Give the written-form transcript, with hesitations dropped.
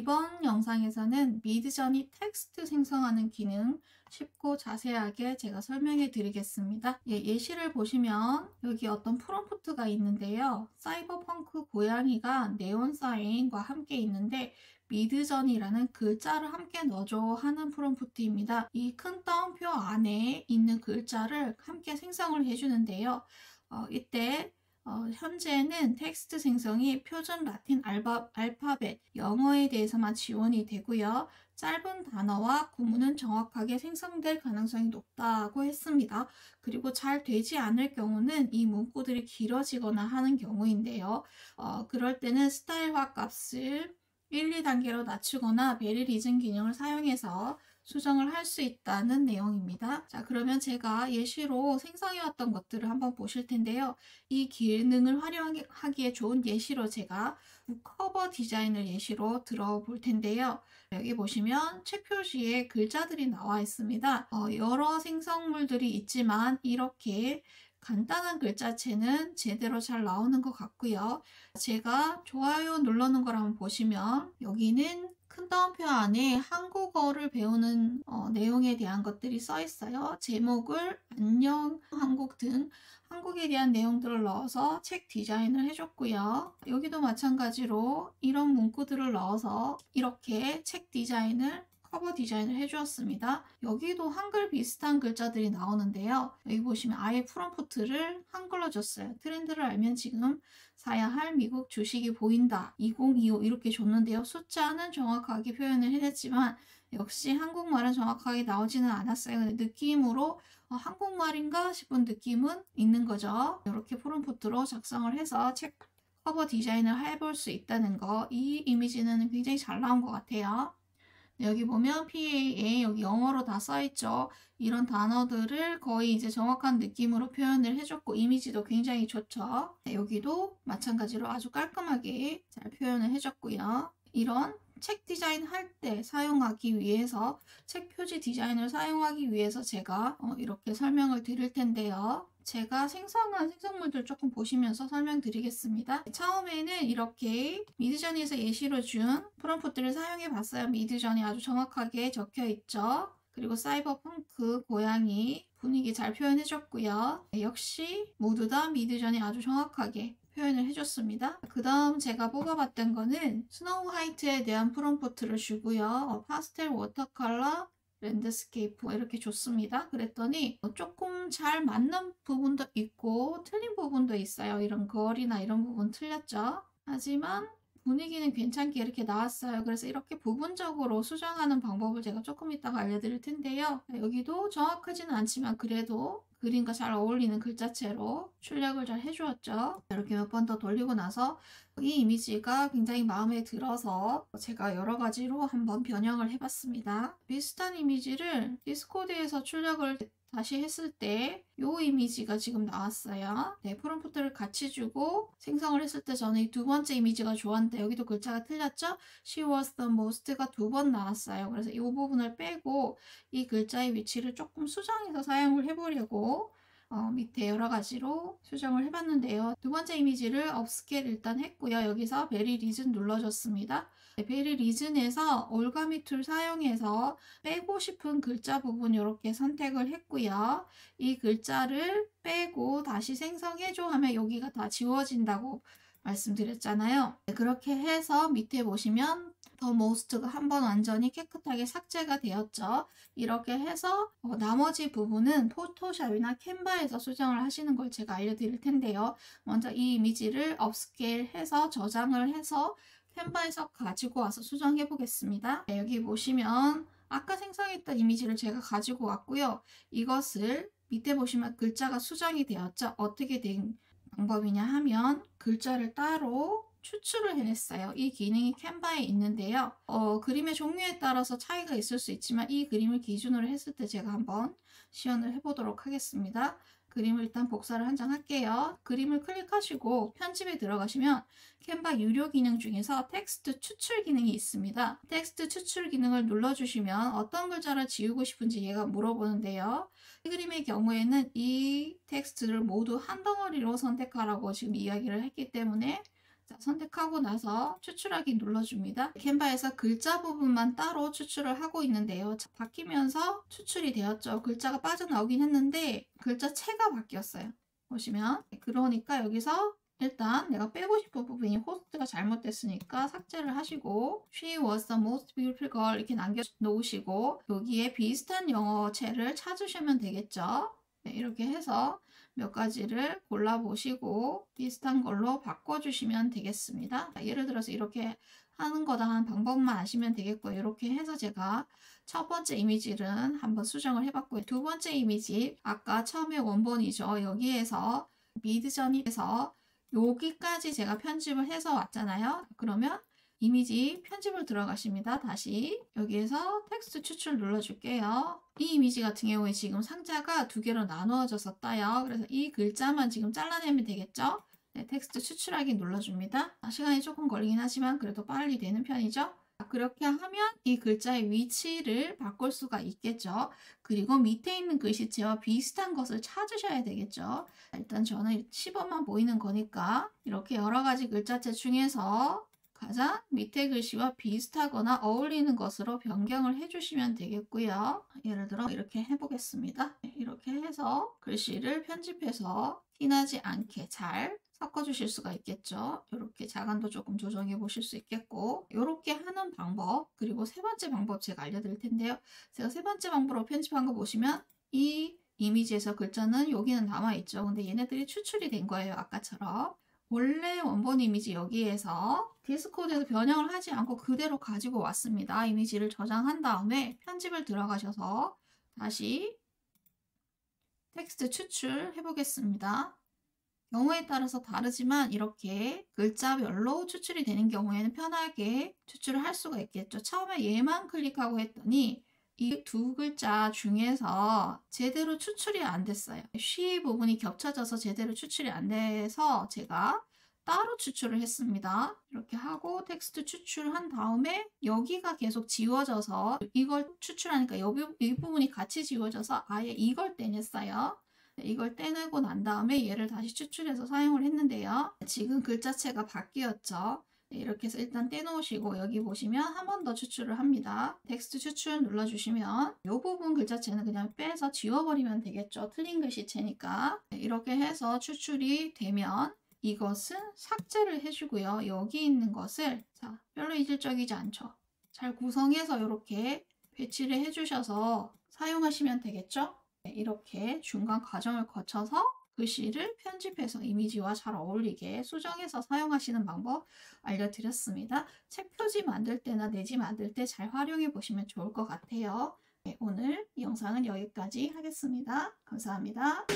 이번 영상에서는 미드저니 텍스트 생성하는 기능 쉽고 자세하게 제가 설명해 드리겠습니다. 예시를 보시면 여기 어떤 프롬프트가 있는데요. 사이버펑크 고양이가 네온 사인과 함께 있는데 미드저니라는 글자를 함께 넣어줘 하는 프롬프트입니다. 이 큰 따옴표 안에 있는 글자를 함께 생성을 해주는데요. 이때 현재는 텍스트 생성이 표준 라틴 알파벳 영어에 대해서만 지원이 되고요. 짧은 단어와 구문은 정확하게 생성될 가능성이 높다고 했습니다. 그리고 잘 되지 않을 경우는 이 문구들이 길어지거나 하는 경우인데요. 그럴 때는 스타일화 값을 1, 2단계로 낮추거나 베리 리즌 기능을 사용해서 수정을 할 수 있다는 내용입니다. 자, 그러면 제가 예시로 생성해왔던 것들을 한번 보실 텐데요. 이 기능을 활용하기에 좋은 예시로 제가 커버 디자인을 예시로 들어볼 텐데요. 여기 보시면 책 표지에 글자들이 나와 있습니다. 여러 생성물들이 있지만 이렇게 간단한 글자체는 제대로 잘 나오는 것 같고요. 제가 좋아요 눌러놓은 걸 한번 보시면 여기는 큰 따옴표 안에 한국어를 배우는 내용에 대한 것들이 써 있어요. 제목을 안녕 한국 등 한국에 대한 내용들을 넣어서 책 디자인을 해줬고요. 여기도 마찬가지로 이런 문구들을 넣어서 이렇게 책 디자인을 커버 디자인을 해주었습니다. 여기도 한글 비슷한 글자들이 나오는데요. 여기 보시면 아예 프롬프트를 한글로 줬어요. 트렌드를 알면 지금 사야 할 미국 주식이 보인다. 2025 이렇게 줬는데요. 숫자는 정확하게 표현을 해냈지만 역시 한국말은 정확하게 나오지는 않았어요. 근데 느낌으로 한국말인가 싶은 느낌은 있는 거죠. 이렇게 프롬프트로 작성을 해서 책 커버 디자인을 해볼 수 있다는 거. 이 이미지는 굉장히 잘 나온 것 같아요. 여기 보면 PA에 여기 영어로 다 써있죠. 이런 단어들을 거의 이제 정확한 느낌으로 표현을 해줬고 이미지도 굉장히 좋죠. 여기도 마찬가지로 아주 깔끔하게 잘 표현을 해줬고요. 이런 책 디자인 할 때 사용하기 위해서 책 표지 디자인을 사용하기 위해서 제가 이렇게 설명을 드릴 텐데요. 제가 생성한 생성물들 조금 보시면서 설명드리겠습니다. 처음에는 이렇게 미드저니에서 예시로 준 프롬프트를 사용해 봤어요. 미드저니 아주 정확하게 적혀 있죠. 그리고 사이버펑크 고양이 분위기 잘 표현해 줬고요. 역시 모두 다 미드저니 아주 정확하게 표현을 해줬습니다. 그 다음 제가 뽑아봤던 거는 스노우 화이트에 대한 프롬프트를 주고요. 파스텔 워터컬러 랜드스케이프 이렇게 줬습니다. 그랬더니 조금 잘 맞는 부분도 있고 틀린 부분도 있어요. 이런 거리나 이런 부분 틀렸죠. 하지만 분위기는 괜찮게 이렇게 나왔어요. 그래서 이렇게 부분적으로 수정하는 방법을 제가 조금 이따가 알려드릴 텐데요. 여기도 정확하지는 않지만 그래도 그림과 잘 어울리는 글자체로 출력을 잘 해주었죠. 이렇게 몇 번 더 돌리고 나서 이 이미지가 굉장히 마음에 들어서 제가 여러 가지로 한번 변형을 해봤습니다. 비슷한 이미지를 디스코드에서 출력을 다시 했을 때 이 이미지가 지금 나왔어요. 네, 프롬프트를 같이 주고 생성을 했을 때 저는 이 두 번째 이미지가 좋았는데 여기도 글자가 틀렸죠? She was the most가 두 번 나왔어요. 그래서 이 부분을 빼고 이 글자의 위치를 조금 수정해서 사용을 해보려고 밑에 여러 가지로 수정을 해봤는데요. 두 번째 이미지를 업스케일 일단 했고요. 여기서 베리 리즌 눌러줬습니다. 네, 베리 리즌에서 올가미 툴 사용해서 빼고 싶은 글자 부분 이렇게 선택을 했고요. 이 글자를 빼고 다시 생성해줘 하면 여기가 다 지워진다고 말씀드렸잖아요. 네, 그렇게 해서 밑에 보시면 더 most가 한번 완전히 깨끗하게 삭제가 되었죠. 이렇게 해서 나머지 부분은 포토샵이나 캔바에서 수정을 하시는 걸 제가 알려드릴 텐데요. 먼저 이 이미지를 업스케일 해서 저장을 해서 캔바에서 가지고 와서 수정해 보겠습니다. 네, 여기 보시면 아까 생성했던 이미지를 제가 가지고 왔고요. 이것을 밑에 보시면 글자가 수정이 되었죠. 어떻게 된 방법이냐 하면 글자를 따로 추출을 해냈어요. 이 기능이 캔바에 있는데요. 그림의 종류에 따라서 차이가 있을 수 있지만 이 그림을 기준으로 했을 때 제가 한번 시연을 해보도록 하겠습니다. 그림을 일단 복사를 한 장 할게요. 그림을 클릭하시고 편집에 들어가시면 캔바 유료 기능 중에서 텍스트 추출 기능이 있습니다. 텍스트 추출 기능을 눌러주시면 어떤 글자를 지우고 싶은지 얘가 물어보는데요. 이 그림의 경우에는 이 텍스트를 모두 한 덩어리로 선택하라고 지금 이야기를 했기 때문에 자, 선택하고 나서 추출하기 눌러줍니다. 캔바에서 글자 부분만 따로 추출을 하고 있는데요. 자, 바뀌면서 추출이 되었죠. 글자가 빠져나오긴 했는데 글자체가 바뀌었어요. 보시면 그러니까 여기서 일단 내가 빼고 싶은 부분이 호스트가 잘못됐으니까 삭제를 하시고 She was the most beautiful girl 이렇게 남겨놓으시고 여기에 비슷한 영어체를 찾으시면 되겠죠. 네, 이렇게 해서 몇 가지를 골라보시고 비슷한 걸로 바꿔주시면 되겠습니다. 예를 들어서 이렇게 하는 거다 한 방법만 아시면 되겠고요. 이렇게 해서 제가 첫 번째 이미지는 한번 수정을 해봤고요. 두 번째 이미지 아까 처음에 원본이죠. 여기에서 미드저니에서 여기까지 제가 편집을 해서 왔잖아요. 그러면 이미지 편집을 들어가십니다. 다시 여기에서 텍스트 추출 눌러줄게요. 이 이미지 같은 경우에 지금 상자가 두 개로 나누어져서 떠요. 그래서 이 글자만 지금 잘라내면 되겠죠. 네, 텍스트 추출하기 눌러줍니다. 시간이 조금 걸리긴 하지만 그래도 빨리 되는 편이죠. 그렇게 하면 이 글자의 위치를 바꿀 수가 있겠죠. 그리고 밑에 있는 글씨체와 비슷한 것을 찾으셔야 되겠죠. 일단 저는 10원만 보이는 거니까 이렇게 여러 가지 글자체 중에서 가장 밑에 글씨와 비슷하거나 어울리는 것으로 변경을 해주시면 되겠고요. 예를 들어 이렇게 해보겠습니다. 이렇게 해서 글씨를 편집해서 티나지 않게 잘 섞어주실 수가 있겠죠. 이렇게 자간도 조금 조정해 보실 수 있겠고 이렇게 하는 방법 그리고 세 번째 방법 제가 알려드릴 텐데요. 제가 세 번째 방법으로 편집한 거 보시면 이 이미지에서 글자는 여기는 남아있죠. 근데 얘네들이 추출이 된 거예요. 아까처럼. 원래 원본 이미지 여기에서 디스코드에서 변형을 하지 않고 그대로 가지고 왔습니다. 이미지를 저장한 다음에 편집을 들어가셔서 다시 텍스트 추출해 보겠습니다. 경우에 따라서 다르지만 이렇게 글자별로 추출이 되는 경우에는 편하게 추출을 할 수가 있겠죠. 처음에 얘만 클릭하고 했더니 이 두 글자 중에서 제대로 추출이 안 됐어요. she 부분이 겹쳐져서 제대로 추출이 안 돼서 제가 따로 추출을 했습니다. 이렇게 하고 텍스트 추출한 다음에 여기가 계속 지워져서 이걸 추출하니까 이 부분이 같이 지워져서 아예 이걸 떼냈어요. 이걸 떼내고 난 다음에 얘를 다시 추출해서 사용을 했는데요. 지금 글자체가 바뀌었죠. 이렇게 해서 일단 떼놓으시고 여기 보시면 한 번 더 추출을 합니다. 텍스트 추출 눌러주시면 이 부분 글자체는 그냥 빼서 지워버리면 되겠죠. 틀린 글씨체니까. 이렇게 해서 추출이 되면 이것은 삭제를 해주고요. 여기 있는 것을 자 별로 이질적이지 않죠. 잘 구성해서 이렇게 배치를 해주셔서 사용하시면 되겠죠. 이렇게 중간 과정을 거쳐서 글씨를 편집해서 이미지와 잘 어울리게 수정해서 사용하시는 방법 알려드렸습니다. 책 표지 만들 때나 내지 만들 때 잘 활용해 보시면 좋을 것 같아요. 네, 오늘 이 영상은 여기까지 하겠습니다. 감사합니다.